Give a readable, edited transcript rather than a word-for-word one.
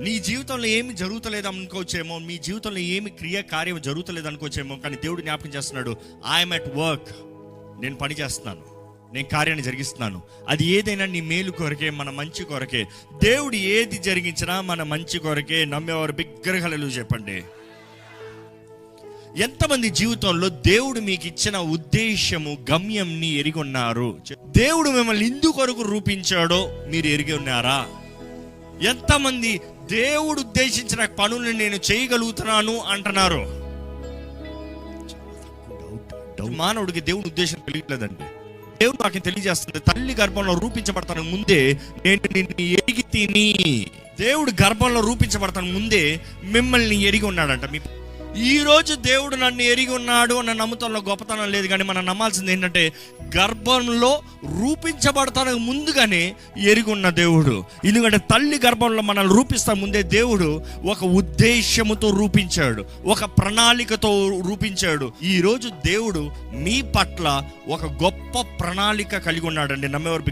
నీ జీవితంలో ఏమి జరుగుతలేదు అనుకోవచ్చేమో, మీ జీవితంలో ఏమి కార్యం జరుగుతలేదు అనుకోవచ్చేమో, కానీ దేవుడు జ్ఞాపకం చేస్తున్నాడు, ఐఎమ్ ఎట్ వర్క్. నేను పని చేస్తున్నాను, నేను కార్యాన్ని జరిగిస్తున్నాను. అది ఏదైనా నీ మేలు కొరకే, మన మంచి కొరకే. దేవుడు ఏది జరిగించినా మన మంచి కొరకే. నమ్మేవారు బిగ్గరగా హల్లెలూయా చెప్పండి. ఎంతమంది జీవితంలో దేవుడు మీకు ఇచ్చిన ఉద్దేశము, గమ్యంని ఎరిగి ఉన్నారు? దేవుడు మిమ్మల్ని ఇందుకొరకు రూపించాడో మీరు ఎరిగి ఉన్నారా? ఎంతమంది దేవుడు ఉద్దేశించిన పనులను నేను చేయగలుగుతున్నాను అంటున్నారు? మానవుడికి దేవుడు ఉద్దేశం తెలియట్లేదండి. దేవుడు నాకు తెలియజేస్తుంది, తల్లి గర్భంలో రూపించబడతాను ముందే నేను నిన్ను ఎరిగి తిని. దేవుడు గర్భంలో రూపించబడతాను ముందే మిమ్మల్ని ఎరిగి ఉన్నాడంట. ఈ రోజు దేవుడు నన్ను ఎరిగి ఉన్నాడు అన్న నమ్ముతంలో గొప్పతనం లేదు, కానీ మనం నమ్మాల్సింది ఏంటంటే, గర్భంలో రూపించబడతానికి ముందుగానే ఎరిగి ఉన్న దేవుడు. ఎందుకంటే తల్లి గర్భంలో మనల్ని రూపిస్తా ముందే దేవుడు ఒక ఉద్దేశముతో రూపించాడు, ఒక ప్రణాళికతో రూపించాడు. ఈ రోజు దేవుడు మీ పట్ల ఒక గొప్ప ప్రణాళిక కలిగి ఉన్నాడండి. నమ్మేవారు